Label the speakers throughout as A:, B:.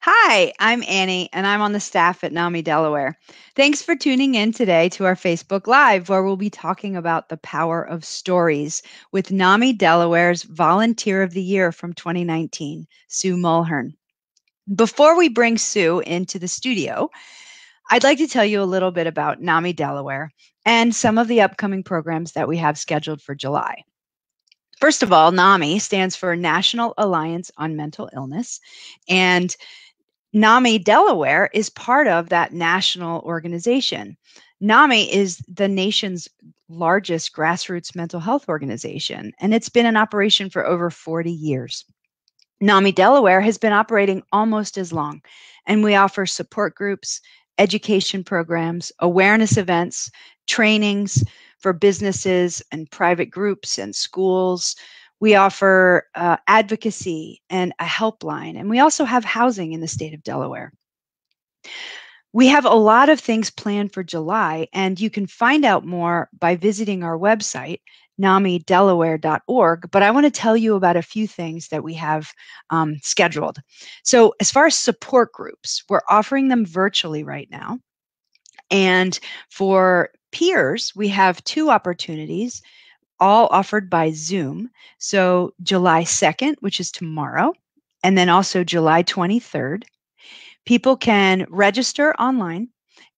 A: Hi, I'm Annie, and I'm on the staff at NAMI Delaware. Thanks for tuning in today to our Facebook Live, where we'll be talking about the power of stories with NAMI Delaware's Volunteer of the Year from 2019, Sue Mulhern. Before we bring Sue into the studio, I'd like to tell you a little bit about NAMI Delaware and some of the upcoming programs that we have scheduled for July. First of all, NAMI stands for National Alliance on Mental Illness, and NAMI Delaware is part of that national organization. NAMI is the nation's largest grassroots mental health organization, and it's been in operation for over 40 years. NAMI Delaware has been operating almost as long, and we offer support groups, education programs, awareness events, trainings for businesses and private groups and schools. We offer advocacy and a helpline, and we also have housing in the state of Delaware. We have a lot of things planned for July, and you can find out more by visiting our website, namidelaware.org, but I want to tell you about a few things that we have scheduled. So as far as support groups, we're offering them virtually right now. And for peers, we have two opportunities, all offered by Zoom. So July 2nd, which is tomorrow, and then also July 23rd. People can register online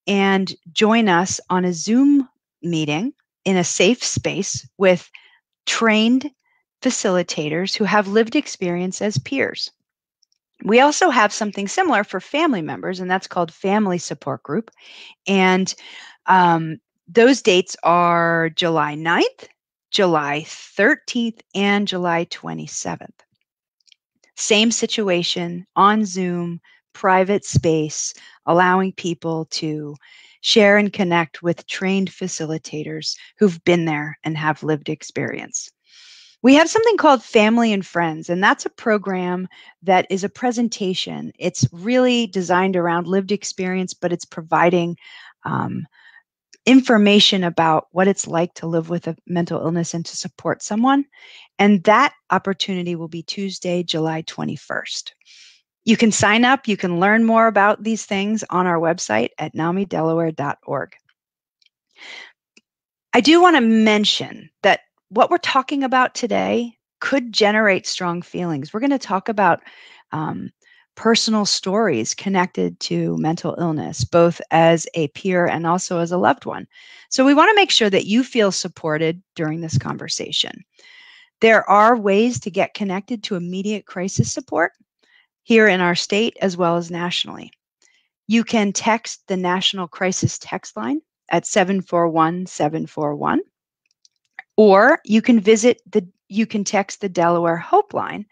A: and join us on a Zoom meeting in a safe space with trained facilitators who have lived experience as peers. We also have something similar for family members, and that's called Family Support Group. And those dates are July 9th, July 13th, and July 27th. Same situation on Zoom, private space, allowing people to share and connect with trained facilitators who've been there and have lived experience. We have something called Family and Friends, and that's a program that is a presentation. It's really designed around lived experience, but it's providing information about what it's like to live with a mental illness and to support someone. And that opportunity will be Tuesday, July 21st. You can sign up. You can learn more about these things on our website at namidelaware.org. I do want to mention that what we're talking about today could generate strong feelings. We're going to talk about personal stories connected to mental illness, both as a peer and also as a loved one. So we want to make sure that you feel supported during this conversation. There are ways to get connected to immediate crisis support here in our state as well as nationally. You can text the National Crisis Text Line at 741-741, or you can text the Delaware Hope Line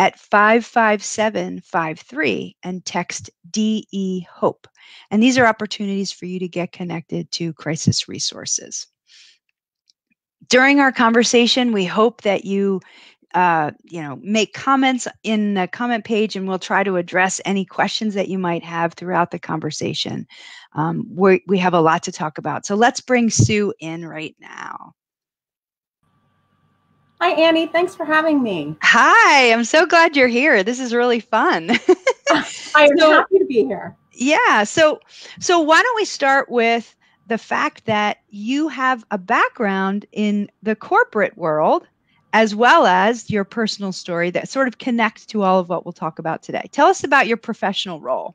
A: at 55753 and text DE Hope. And these are opportunities for you to get connected to crisis resources. During our conversation, we hope that you make comments in the comment page, and we'll try to address any questions that you might have throughout the conversation. We have a lot to talk about. So let's bring Sue in right now.
B: Hi, Annie. Thanks for having me.
A: Hi, I'm so glad you're here. This is really fun.
B: I am happy to be here.
A: Yeah. So why don't we start with the fact that you have a background in the corporate world as well as your personal story that sort of connects to all of what we'll talk about today. Tell us about your professional role.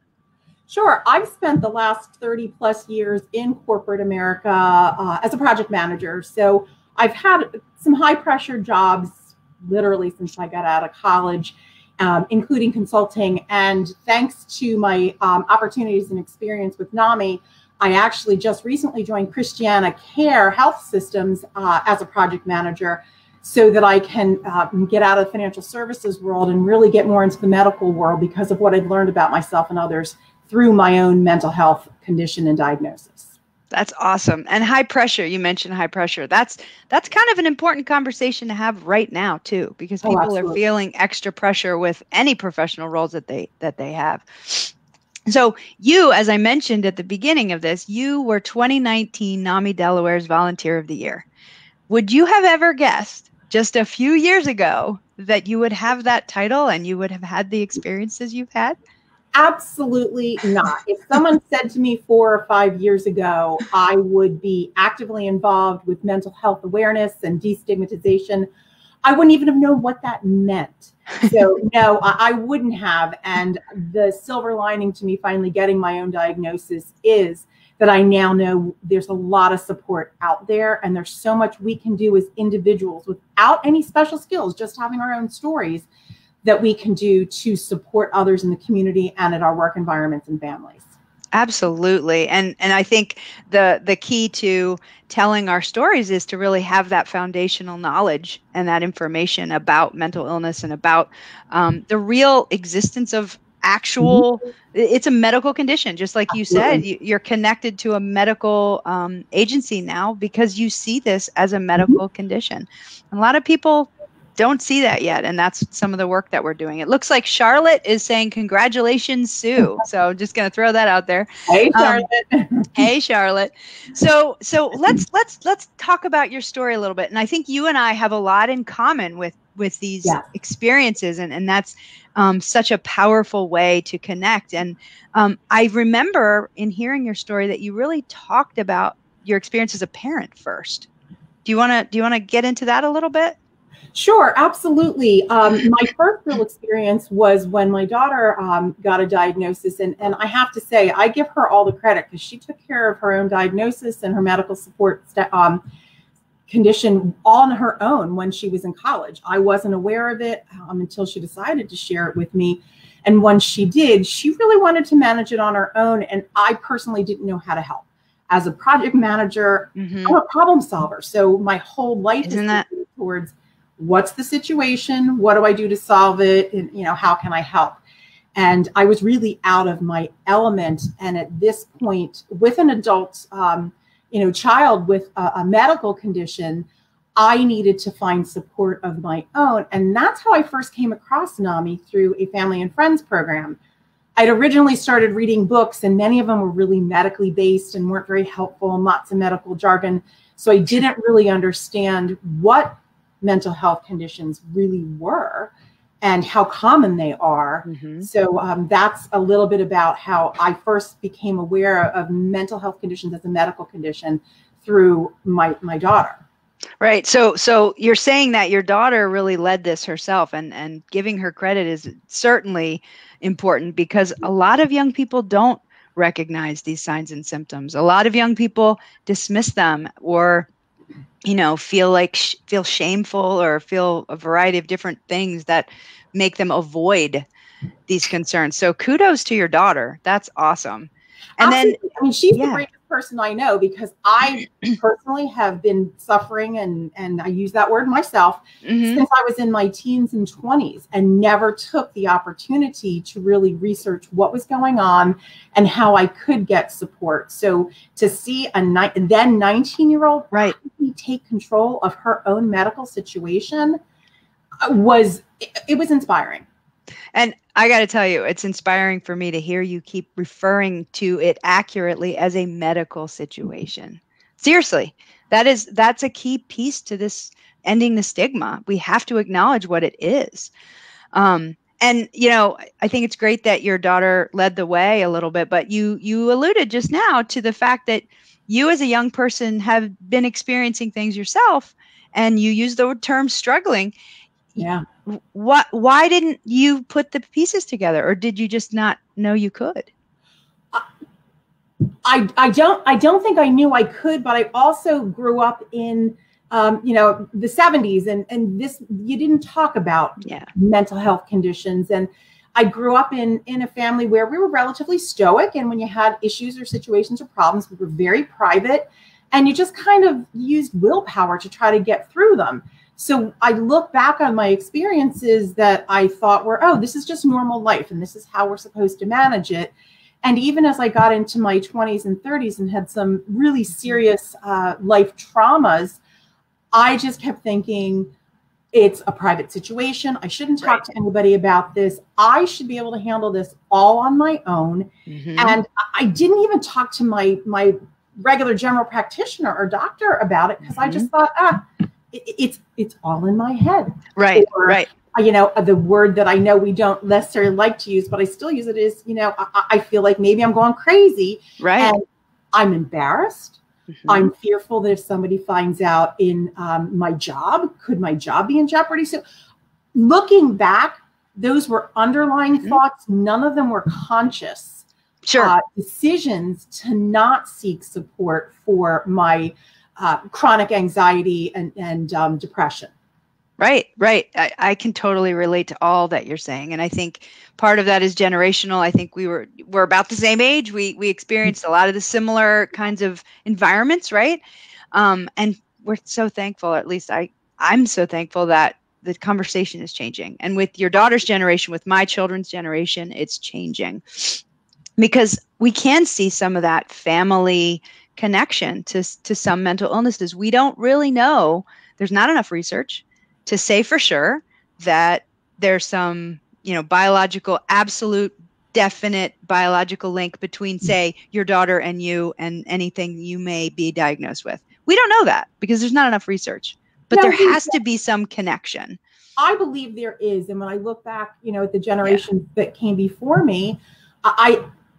B: Sure. I've spent the last 30 plus years in corporate America as a project manager. So I've had some high pressure jobs literally since I got out of college, including consulting. And thanks to my opportunities and experience with NAMI, I actually just recently joined Christiana Care Health Systems as a project manager so that I can get out of the financial services world and really get more into the medical world because of what I've learned about myself and others through my own mental health condition and diagnosis.
A: That's awesome. And high pressure, you mentioned high pressure. That's kind of an important conversation to have right now too, because people are feeling extra pressure with any professional roles that they have. So you, as I mentioned at the beginning of this, you were 2019 NAMI Delaware's Volunteer of the Year. Would you have ever guessed just a few years ago that you would have that title and you would have had the experiences you've had?
B: Absolutely not. If someone said to me 4 or 5 years ago, I would be actively involved with mental health awareness and destigmatization, I wouldn't even have known what that meant. So no, I wouldn't have. And the silver lining to me finally getting my own diagnosis is that I now know there's a lot of support out there, and there's so much we can do as individuals without any special skills, just having our own stories that we can do to support others in the community and at our work environments and families.
A: Absolutely. And I think the key to telling our stories is to really have that foundational knowledge and that information about mental illness and about the real existence of actual, it's a medical condition, just like you said. You're connected to a medical agency now because you see this as a medical condition. A lot of people don't see that yet, and that's some of the work that we're doing. It looks like Charlotte is saying congratulations, Sue. So just going to throw that out there.
B: Hey, Charlotte.
A: Hey, Charlotte. So let's talk about your story a little bit. And I think you and I have a lot in common with these experiences, and that's such a powerful way to connect. And I remember in hearing your story that you really talked about your experience as a parent first. Do you want to get into that a little bit?
B: Sure, absolutely. My first real experience was when my daughter got a diagnosis. And I have to say, I give her all the credit because she took care of her own diagnosis and her medical support condition on her own when she was in college. I wasn't aware of it until she decided to share it with me. And when she did, she really wanted to manage it on her own. And I personally didn't know how to help. As a project manager, I'm a problem solver. So my whole life is towards what's the situation? What do I do to solve it? And, how can I help? And I was really out of my element. And at this point, with an adult, child with a medical condition, I needed to find support of my own. And that's how I first came across NAMI, through a family and friends program. I'd originally started reading books, and many of them were really medically based and weren't very helpful, lots of medical jargon. So I didn't really understand what mental health conditions really were and how common they are. So that's a little bit about how I first became aware of mental health conditions as a medical condition through my daughter.
A: Right. So you're saying that your daughter really led this herself, and giving her credit is certainly important because a lot of young people don't recognize these signs and symptoms. A lot of young people dismiss them or feel shameful or feel a variety of different things that make them avoid these concerns. So kudos to your daughter. That's awesome. And
B: Absolutely. Then, she's the greatest person I know because I personally have been suffering, and I use that word myself, since I was in my teens and 20s, and never took the opportunity to really research what was going on and how I could get support. So to see a then 19-year-old take control of her own medical situation was inspiring.
A: And I got to tell you, it's inspiring for me to hear you keep referring to it accurately as a medical situation. Seriously, that's a key piece to this ending the stigma. We have to acknowledge what it is. And, I think it's great that your daughter led the way a little bit, but you alluded just now to the fact that you as a young person have been experiencing things yourself, and you use the term struggling.
B: Yeah.
A: Why didn't you put the pieces together, or did you just not know you could?
B: I don't think I knew I could, but I also grew up in the 70s, and this, you didn't talk about mental health conditions. And I grew up in a family where we were relatively stoic, and when you had issues or situations or problems, we were very private, and you just kind of used willpower to try to get through them. So I look back on my experiences that I thought were, this is just normal life, and this is how we're supposed to manage it. And even as I got into my 20s and 30s and had some really serious life traumas, I just kept thinking, it's a private situation. I shouldn't talk to anybody about this. I should be able to handle this all on my own. And I didn't even talk to my regular general practitioner or doctor about it because I just thought, it's all in my head.
A: Right.
B: the word that I know we don't necessarily like to use, but I still use it is, I feel like maybe I'm going crazy.
A: Right.
B: And I'm embarrassed.
A: Mm-hmm.
B: I'm fearful that if somebody finds out in my job, could my job be in jeopardy? So looking back, those were underlying thoughts. None of them were conscious decisions to not seek support for my chronic anxiety and depression.
A: Right. I can totally relate to all that you're saying. And I think part of that is generational. I think we're about the same age. We experienced a lot of the similar kinds of environments, right? And we're so thankful, at least I'm so thankful that the conversation is changing. And with your daughter's generation, with my children's generation, it's changing. Because we can see some of that family connection to some mental illnesses. We don't really know. There's not enough research to say for sure that there's some, biological, absolute, definite biological link between, say, your daughter and you and anything you may be diagnosed with. We don't know that because there's not enough research, but there has to be some connection.
B: I believe there is. And when I look back, at the generations that came before me,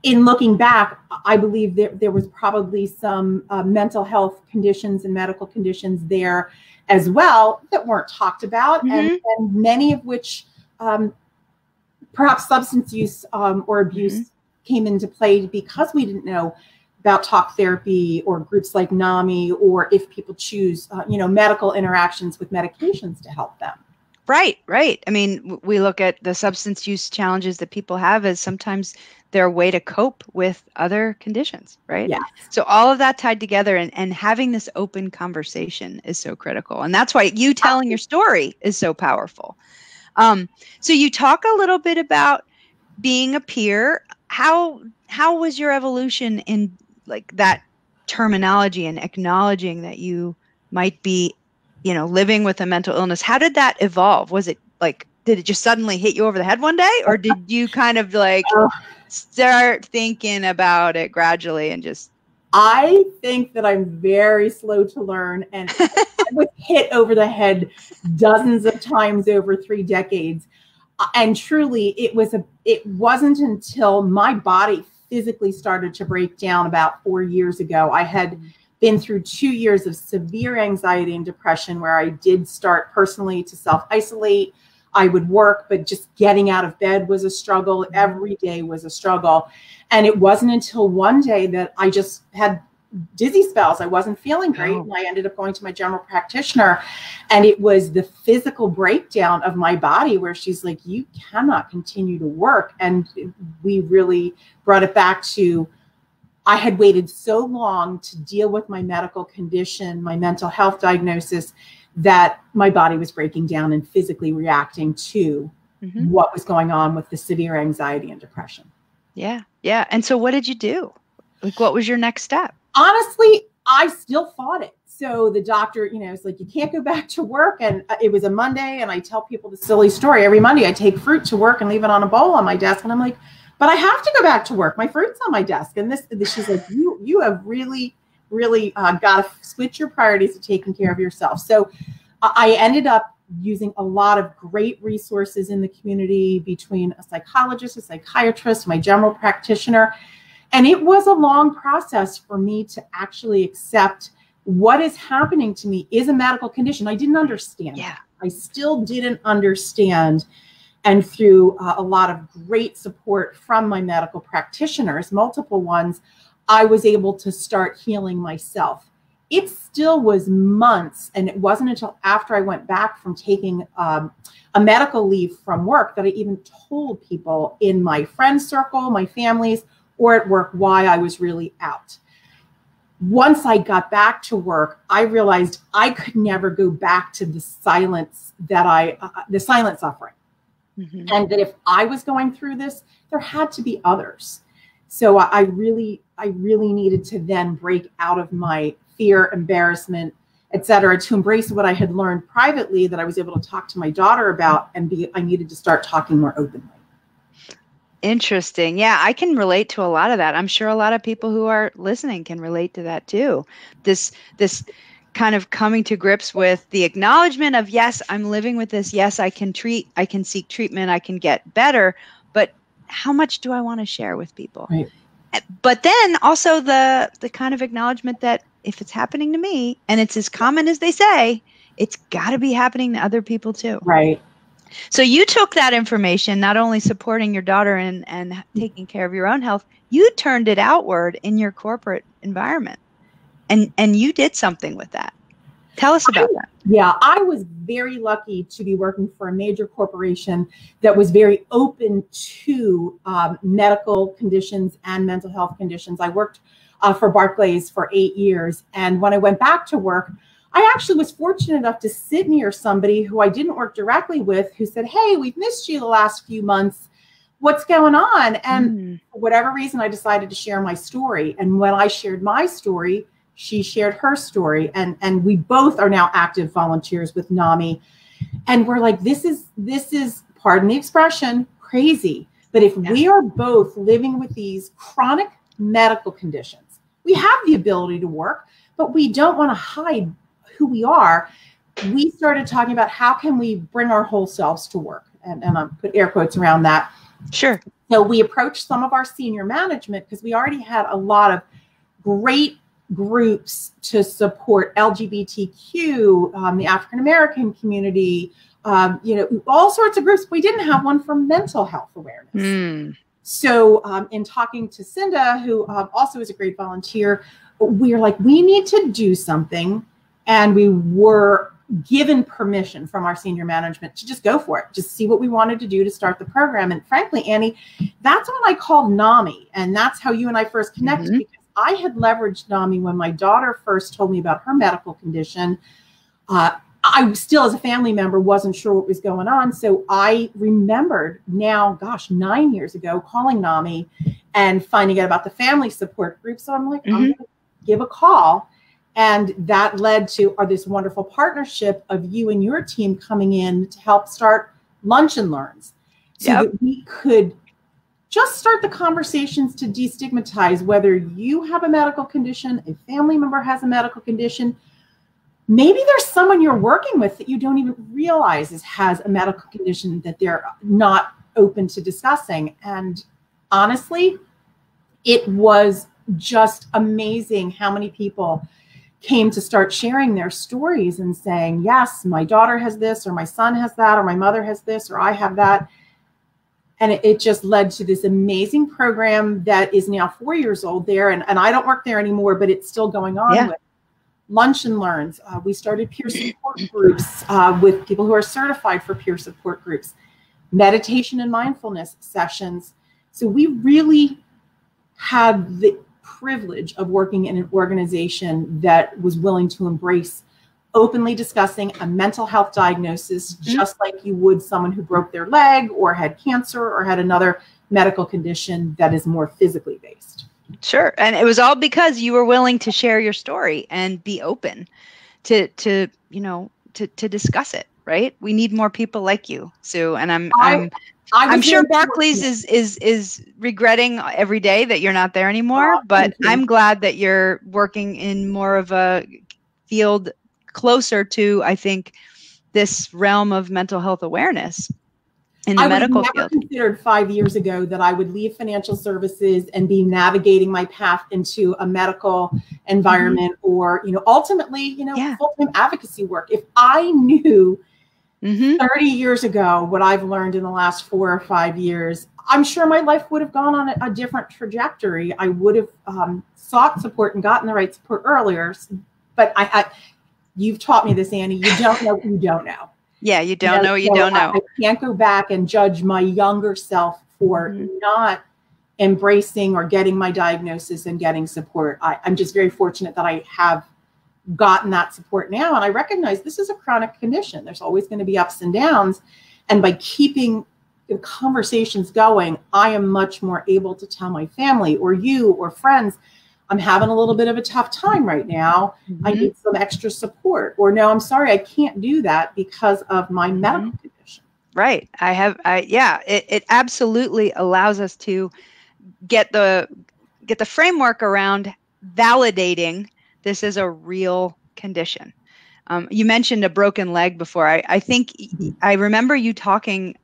B: in looking back, I believe there was probably some mental health conditions and medical conditions there as well that weren't talked about, and many of which perhaps substance use or abuse came into play because we didn't know about talk therapy or groups like NAMI, or if people choose, medical interactions with medications to help them.
A: Right. I mean, we look at the substance use challenges that people have as sometimes their way to cope with other conditions, right?
B: Yeah.
A: So all of that tied together and having this open conversation is so critical. And that's why you telling your story is so powerful. So you talk a little bit about being a peer. How was your evolution in like that terminology and acknowledging that you might be living with a mental illness? How did that evolve? Was it like, did it just suddenly hit you over the head one day? Or did you kind of like start thinking about it gradually and just?
B: I think that I'm very slow to learn, and I was hit over the head dozens of times over 3 decades. And truly, it wasn't until my body physically started to break down about 4 years ago. I had been through 2 years of severe anxiety and depression where I did start personally to self-isolate. I would work, but just getting out of bed was a struggle. Every day was a struggle. And it wasn't until one day that I just had dizzy spells. I wasn't feeling great. And I ended up going to my general practitioner, and it was the physical breakdown of my body where she's like, you cannot continue to work. And we really brought it back to, I had waited so long to deal with my medical condition, my mental health diagnosis, that my body was breaking down and physically reacting to what was going on with the severe anxiety and depression.
A: Yeah. And so what did you do? Like, what was your next step?
B: Honestly, I still fought it. So the doctor, it's like, you can't go back to work. And it was a Monday, and I tell people the silly story. Every Monday I take fruit to work and leave it on a bowl on my desk. And I'm like, but I have to go back to work. My fruit's on my desk. And she's like, you have really got to switch your priorities to taking care of yourself. So I ended up using a lot of great resources in the community between a psychologist, a psychiatrist, my general practitioner. And it was a long process for me to actually accept what is happening to me is a medical condition. I didn't understand.
A: Yeah.
B: I still didn't understand. And through a lot of great support from my medical practitioners, multiple ones, I was able to start healing myself. It still was months, and it wasn't until after I went back from taking a medical leave from work that I even told people in my friend circle, my families, or at work why I was really out. Once I got back to work, I realized I could never go back to the silence the silent suffering. And that if I was going through this, there had to be others. So I really needed to then break out of my fear, embarrassment, et cetera, to embrace what I had learned privately that I was able to talk to my daughter about, and I needed to start talking more openly.
A: Interesting. Yeah, I can relate to a lot of that. I'm sure a lot of people who are listening can relate to that too. This kind of coming to grips with the acknowledgement of, yes, I'm living with this. Yes, I can seek treatment, I can get better, but how much do I want to share with people?
B: Right.
A: But then also the kind of acknowledgement that if it's happening to me and it's as common as they say, it's got to be happening to other people too.
B: Right.
A: So you took that information, not only supporting your daughter and taking care of your own health, you turned it outward in your corporate environment. And you did something with that. Tell us about that.
B: Yeah, I was very lucky to be working for a major corporation that was very open to medical conditions and mental health conditions. I worked for Barclays for 8 years. And when I went back to work, I actually was fortunate enough to sit near somebody who I didn't work directly with, who said, hey, we've missed you the last few months. What's going on? And for whatever reason, I decided to share my story. And when I shared my story, she shared her story, and we both are now active volunteers with NAMI. And we're like, this is, pardon the expression, crazy. But if we are both living with these chronic medical conditions, we have the ability to work, but we don't want to hide who we are. We started talking about how can we bring our whole selves to work. And I put air quotes around that.
A: Sure.
B: So we approached some of our senior management because we already had a lot of great groups to support LGBTQ, the African American community, all sorts of groups. We didn't have one for mental health awareness. So in talking to Cinda, who also is a great volunteer, we were like, we need to do something. And we were given permission from our senior management to just go for it, just see what we wanted to do to start the program. And frankly, Annie, that's when I called NAMI. And that's how you and I first connected, because I had leveraged NAMI when my daughter first told me about her medical condition. I still, as a family member, wasn't sure what was going on. So I remembered now, 9 years ago, calling NAMI and finding out about the family support group. So I'm like, I'm going to give a call. And that led to this wonderful partnership of you and your team coming in to help start Lunch and Learns, so that we could just start the conversations to destigmatize whether you have a medical condition, a family member has a medical condition. Maybe there's someone you're working with that you don't even realize has a medical condition that they're not open to discussing. And honestly, it was just amazing how many people came to start sharing their stories and saying, yes, my daughter has this, or my son has that, or my mother has this, or I have that. And it just led to this amazing program that is now 4 years old there. And I don't work there anymore, but it's still going on with Lunch and Learns. We started peer support groups with people who are certified for peer support groups, meditation and mindfulness sessions. So we really had the privilege of working in an organization that was willing to embrace openly discussing a mental health diagnosis, just like you would someone who broke their leg or had cancer or had another medical condition that is more physically based.
A: Sure. And it was all because you were willing to share your story and be open to discuss it, right? We need more people like you, Sue. And I'm sure Barclays is regretting every day that you're not there anymore, but I'm glad that you're working in more of a field closer to, I think, this realm of mental health awareness in the medical field. I never
B: considered 5 years ago that I would leave financial services and be navigating my path into a medical environment or, ultimately, full-time advocacy work. If I knew 30 years ago what I've learned in the last 4 or 5 years, I'm sure my life would have gone on a different trajectory. I would have sought support and gotten the right support earlier. But you've taught me this, Annie. You don't know what you don't know.
A: Yeah, you don't know what you don't know.
B: I can't go back and judge my younger self for not embracing or getting my diagnosis and getting support. I'm just very fortunate that I have gotten that support now. And I recognize this is a chronic condition. There's always going to be ups and downs. And by keeping the conversations going, I am much more able to tell my family or you or friends, I'm having a little bit of a tough time right now. I need some extra support. Or no, I'm sorry, I can't do that because of my medical condition.
A: Right. It absolutely allows us to get the framework around validating this is a real condition. You mentioned a broken leg before. I think I remember you talking.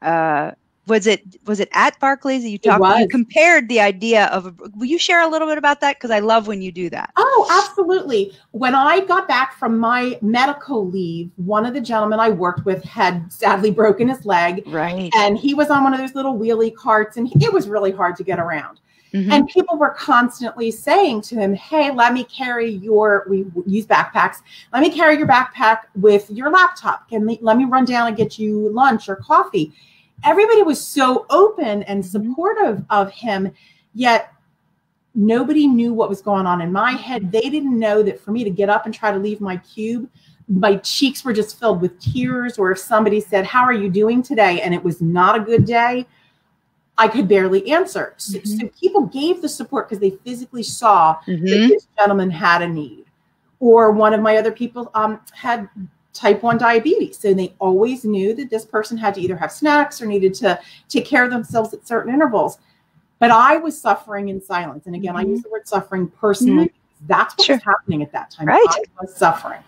A: Was it at Barclays that you compared the idea of will you share a little bit about that? Because I love when you do that.
B: Oh, absolutely. When I got back from my medical leave, one of the gentlemen I worked with had sadly broken his leg.
A: Right.
B: And he was on one of those little wheelie carts, and it was really hard to get around. Mm-hmm. And people were constantly saying to him, hey, let me carry we use backpacks. Let me carry your backpack with your laptop. Let me run down and get you lunch or coffee. Everybody was so open and supportive of him, yet nobody knew what was going on in my head. They didn't know that for me to get up and try to leave my cube, my cheeks were just filled with tears. Or if somebody said, how are you doing today? And it was not a good day, I could barely answer. So people gave the support because they physically saw that this gentleman had a need. Or one of my other people had type 1 diabetes. So they always knew that this person had to either have snacks or needed to take care of themselves at certain intervals. But I was suffering in silence. And again, I use the word suffering personally. That's what was happening at that time.
A: Right.
B: I was suffering.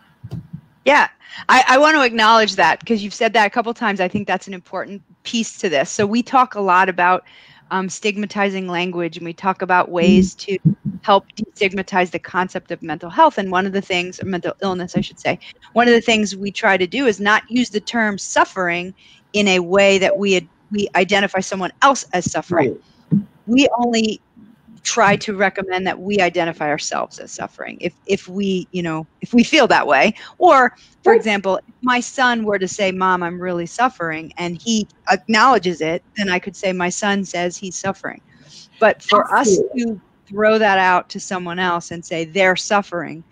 A: Yeah. I want to acknowledge that because you've said that a couple of times. I think that's an important piece to this. So we talk a lot about stigmatizing language, and we talk about ways to help destigmatize the concept of mental health. And one of the things, or mental illness, I should say, one of the things we try to do is not use the term suffering in a way that we identify someone else as suffering. Right. We only try to recommend that we identify ourselves as suffering if we feel that way. Or, for example, if my son were to say, Mom, I'm really suffering, and he acknowledges it, then I could say my son says he's suffering. But for us to throw that out to someone else and say they're suffering,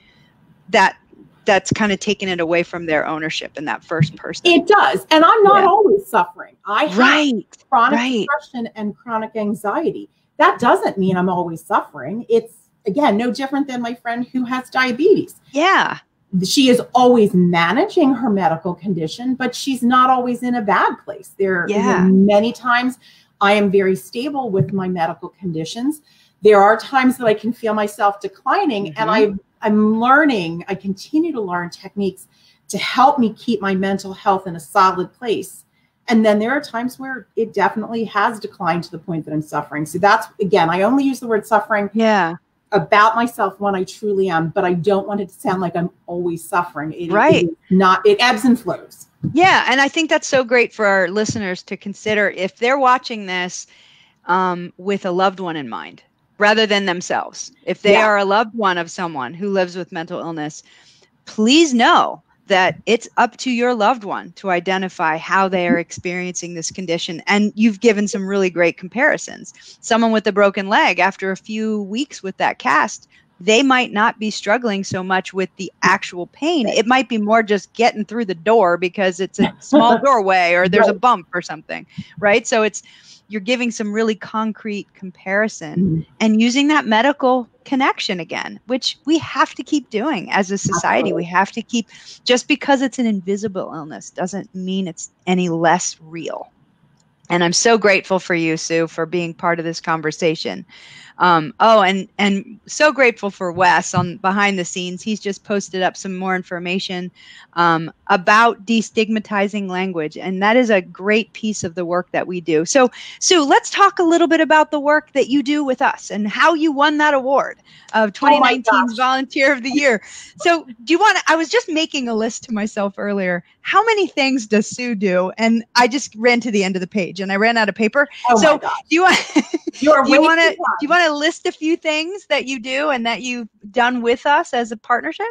A: that's kind of taking it away from their ownership in that first person.
B: It does. And I'm not always suffering. I have chronic depression and chronic anxiety. That doesn't mean I'm always suffering. It's, again, no different than my friend who has diabetes.
A: Yeah.
B: She is always managing her medical condition, but she's not always in a bad place. There many times I am very stable with my medical conditions. There are times that I can feel myself declining, and I continue to learn techniques to help me keep my mental health in a solid place. And then there are times where it definitely has declined to the point that I'm suffering. So that's, again, I only use the word suffering about myself when I truly am, but I don't want it to sound like I'm always suffering. It ebbs and flows.
A: Yeah. And I think that's so great for our listeners to consider if they're watching this with a loved one in mind, rather than themselves. If they are a loved one of someone who lives with mental illness, please know that it's up to your loved one to identify how they are experiencing this condition. And you've given some really great comparisons. Someone with a broken leg, after a few weeks with that cast, they might not be struggling so much with the actual pain. It might be more just getting through the door because it's a small doorway or there's a bump or something, right? So you're giving some really concrete comparison and using that medical connection again, which we have to keep doing as a society. We have to keep, just because it's an invisible illness doesn't mean it's any less real. And I'm so grateful for you, Sue, for being part of this conversation. And so grateful for Wes on behind the scenes. He's just posted up some more information about destigmatizing language. And that is a great piece of the work that we do. So, Sue, let's talk a little bit about the work that you do with us and how you won that award of 2019's Volunteer of the Year. So I was just making a list to myself earlier. How many things does Sue do? And I just ran to the end of the page and I ran out of paper. So do you want to list a few things that you do and that you've done with us as a partnership?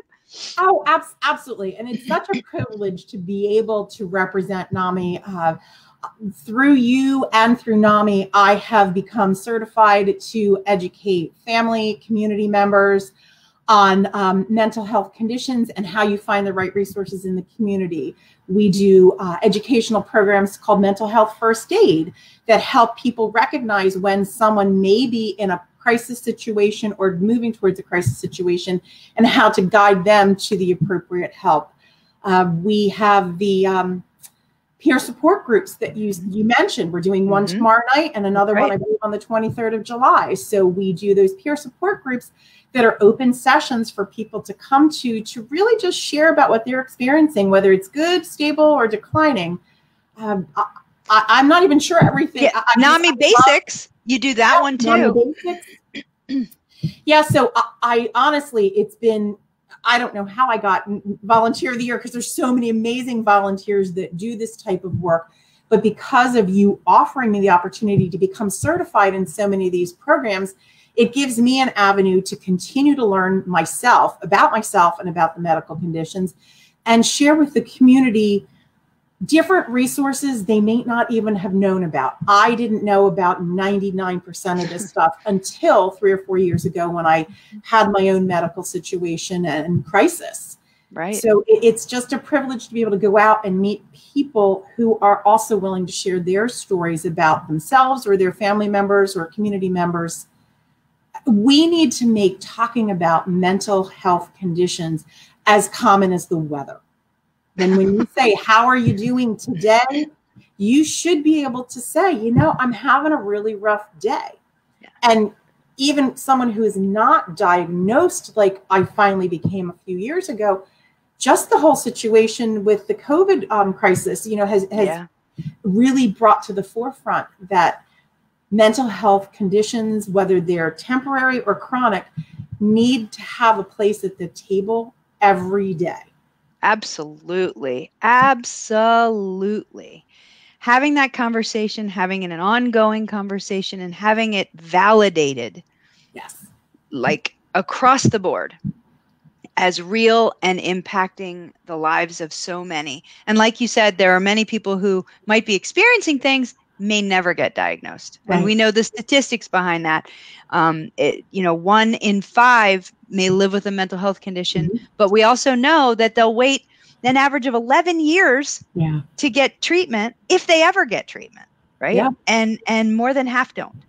B: Oh, absolutely. And it's such a privilege to be able to represent NAMI. Through you and through NAMI, I have become certified to educate family, community members on mental health conditions and how you find the right resources in the community. We do educational programs called Mental Health First Aid that help people recognize when someone may be in a crisis situation or moving towards a crisis situation and how to guide them to the appropriate help. We have the peer support groups that you mentioned. We're doing one tomorrow night and another one, I believe, on the 23rd of July. So we do those peer support groups that are open sessions for people to come to really just share about what they're experiencing, whether it's good, stable, or declining. I'm not even sure everything.
A: Yeah, NAMI Basics, you do that one too.
B: NAMI Basics. Yeah, so I honestly, it's been, I don't know how I got Volunteer of the Year, because there's so many amazing volunteers that do this type of work. But because of you offering me the opportunity to become certified in so many of these programs, it gives me an avenue to continue to learn myself and about the medical conditions, and share with the community different resources they may not even have known about. I didn't know about 99% of this stuff until 3 or 4 years ago, when I had my own medical situation and crisis.
A: Right.
B: So it's just a privilege to be able to go out and meet people who are also willing to share their stories about themselves or their family members or community members. We need to make talking about mental health conditions as common as the weather. And when you say, how are you doing today? You should be able to say, you know, I'm having a really rough day.
A: Yeah.
B: And even someone who is not diagnosed, like I finally became a few years ago, just the whole situation with the COVID crisis, you know, has really brought to the forefront that mental health conditions, whether they're temporary or chronic, need to have a place at the table every day.
A: Absolutely. Absolutely. Having that conversation, having an ongoing conversation, and having it validated.
B: Yes.
A: Like across the board as real and impacting the lives of so many. And like you said, there are many people who might be experiencing things, may never get diagnosed.
B: Right.
A: And we know the statistics behind that. 1 in 5 may live with a mental health condition, but we also know that they'll wait an average of 11 years to get treatment, if they ever get treatment, right?
B: Yeah.
A: And more than half don't.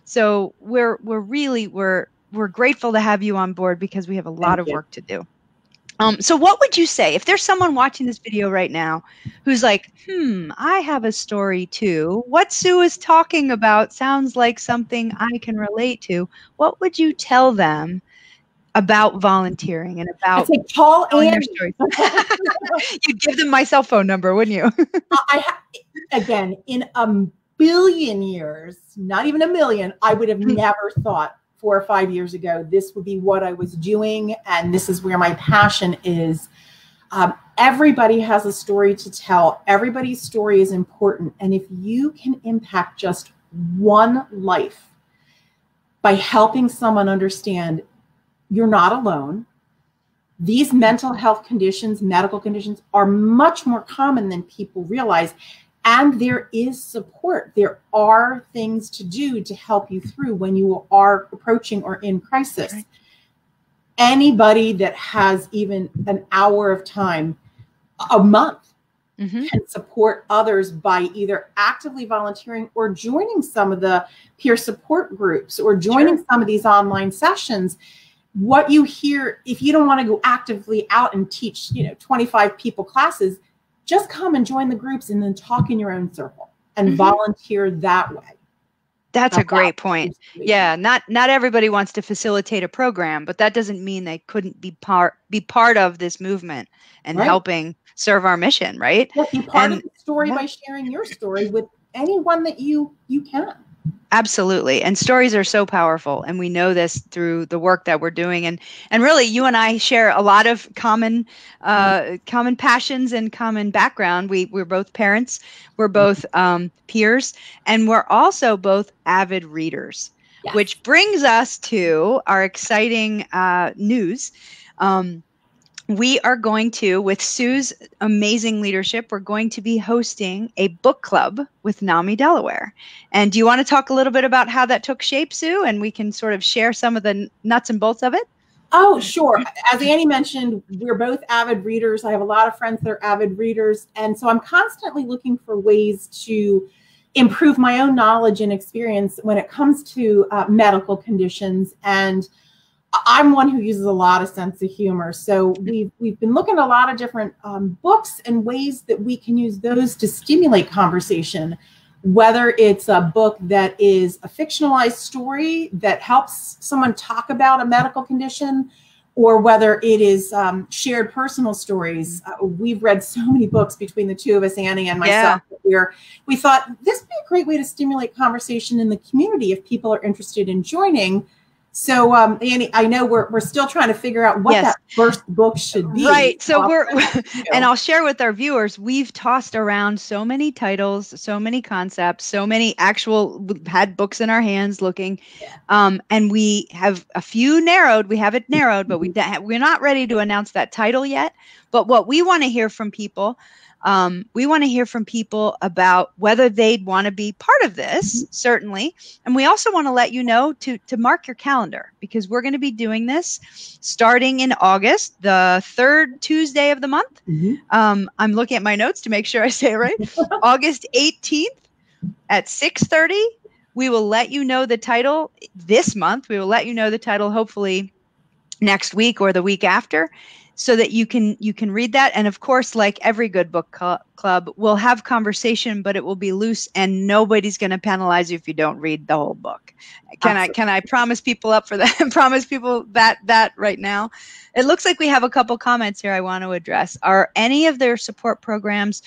A: So we're grateful to have you on board, because we have a lot of work to do. So what would you say if there's someone watching this video right now who's like, I have a story too. What Sue is talking about sounds like something I can relate to. What would you tell them about volunteering and about
B: call
A: telling their
B: Andy.
A: stories? You'd give them my cell phone number, wouldn't you?
B: Again, in a billion years, not even a million, I would have never thought 4 or 5 years ago this would be what I was doing, and this is where my passion is. Everybody has a story to tell. Everybody's story is important, and if you can impact just one life by helping someone understand you're not alone, these mental health conditions, medical conditions, are much more common than people realize. And there is support. There are things to do to help you through when you are approaching or in crisis. Right. Anybody that has even an hour of time a month can support others by either actively volunteering or joining some of the peer support groups or joining some of these online sessions. What you hear, if you don't want to go actively out and teach, 25 people classes, just come and join the groups and then talk in your own circle and volunteer that way.
A: That's a great point. Yeah, not everybody wants to facilitate a program, but that doesn't mean they couldn't be part of this movement and helping serve our mission, right?
B: Yeah, be part of the story by sharing your story with anyone that you can.
A: Absolutely. And stories are so powerful. And we know this through the work that we're doing. And really, you and I share a lot of common passions and common background. We're both parents. We're both peers. And we're also both avid readers, which brings us to our exciting news. We are going to, with Sue's amazing leadership, we're going to be hosting a book club with NAMI Delaware. And do you want to talk a little bit about how that took shape, Sue? And we can sort of share some of the nuts and bolts of it?
B: Oh, sure. As Annie mentioned, we're both avid readers. I have a lot of friends that are avid readers. And so I'm constantly looking for ways to improve my own knowledge and experience when it comes to medical conditions. And I'm one who uses a lot of sense of humor. So we've been looking at a lot of different books and ways that we can use those to stimulate conversation, whether it's a book that is a fictionalized story that helps someone talk about a medical condition, or whether it is shared personal stories. We've read so many books between the two of us, Annie and myself, where we thought this would be a great way to stimulate conversation in the community if people are interested in joining. So, Annie, I know we're still trying to figure out what that first book should be.
A: Right. So and I'll share with our viewers, we've tossed around so many titles, so many concepts, so many had books in our hands looking, and we have a few narrowed. We have it narrowed, but we're not ready to announce that title yet. But what we want to hear from people, about whether they'd want to be part of this, certainly. And we also want to let you know to mark your calendar, because we're going to be doing this starting in August, the third Tuesday of the month. I'm looking at my notes to make sure I say it right. August 18th at 6:30. We will let you know the title this month. We will let you know the title hopefully next week or the week after, so that you can read that. And of course, like every good book club, we'll have conversation, but it will be loose, and nobody's going to penalize you if you don't read the whole book. Can I promise people up for that? Promise people that right now? It looks like we have a couple comments here I want to address. Are any of their support programs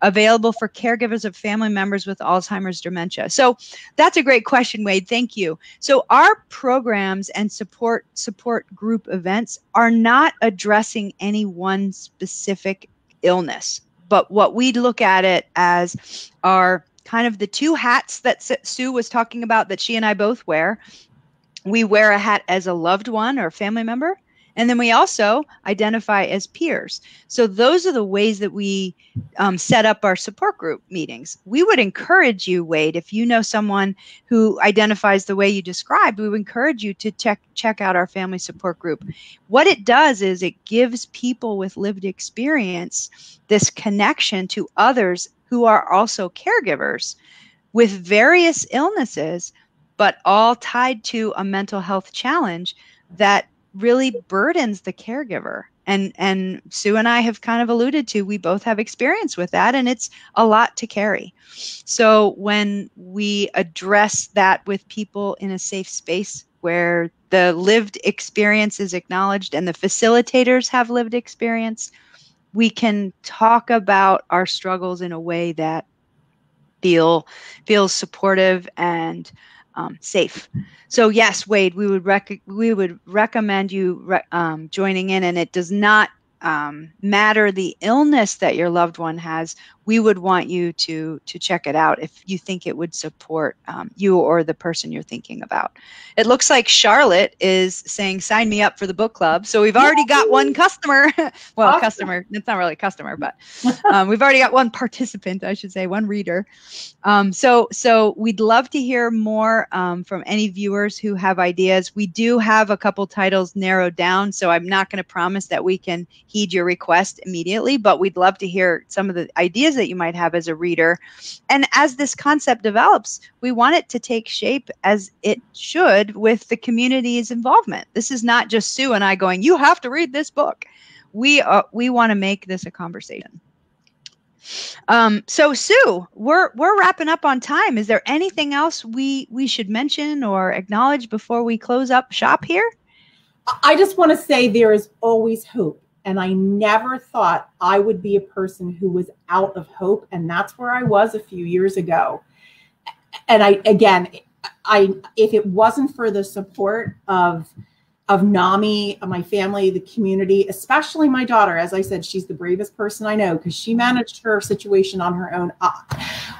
A: available for caregivers of family members with Alzheimer's dementia? So that's a great question, Wade. Thank you. So our programs and support group events are not addressing any one specific illness, but what we look at it as are kind of the two hats that Sue was talking about that she and I both wear. We wear a hat as a loved one or family member, and then we also identify as peers. So those are the ways that we set up our support group meetings. We would encourage you, Wade, if you know someone who identifies the way you described, we would encourage you to check out our family support group. What it does is it gives people with lived experience this connection to others who are also caregivers with various illnesses, but all tied to a mental health challenge that really burdens the caregiver. And Sue and I have kind of alluded to, we both have experience with that, and it's a lot to carry. So when we address that with people in a safe space where the lived experience is acknowledged and the facilitators have lived experience, we can talk about our struggles in a way that feels supportive and safe. So yes, Wade, we would recommend you joining in, and it does not matter the illness that your loved one has. We would want you to check it out if you think it would support you or the person you're thinking about. It looks like Charlotte is saying, sign me up for the book club. So we've already got one customer. Well, awesome. Customer, it's not really a customer, but we've already got one participant, I should say, one reader. So we'd love to hear more from any viewers who have ideas. We do have a couple titles narrowed down, so I'm not going to promise that we can heed your request immediately, but we'd love to hear some of the ideas that you might have as a reader. And as this concept develops, we want it to take shape as it should with the community's involvement. This is not just Sue and I going, you have to read this book. We want to make this a conversation. So Sue, we're wrapping up on time. Is there anything else we should mention or acknowledge before we close up shop here?
B: I just want to say there is always hope. And I never thought I would be a person who was out of hope. And that's where I was a few years ago. And if it wasn't for the support of NAMI, my family, the community, especially my daughter, as I said, she's the bravest person I know because she managed her situation on her own.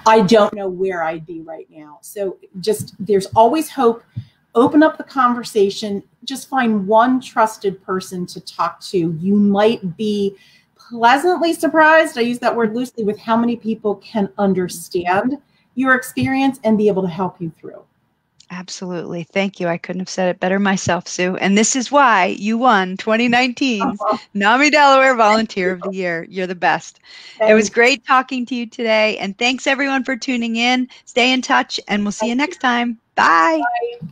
B: I don't know where I'd be right now. So just, there's always hope. Open up the conversation. Just find one trusted person to talk to. You might be pleasantly surprised, I use that word loosely, with how many people can understand your experience and be able to help you through.
A: Absolutely. Thank you. I couldn't have said it better myself, Sue. And this is why you won 2019's NAMI Delaware Volunteer of the Year. You're the best. Thanks. It was great talking to you today. And thanks everyone for tuning in. Stay in touch and we'll see you next time. Bye. Bye.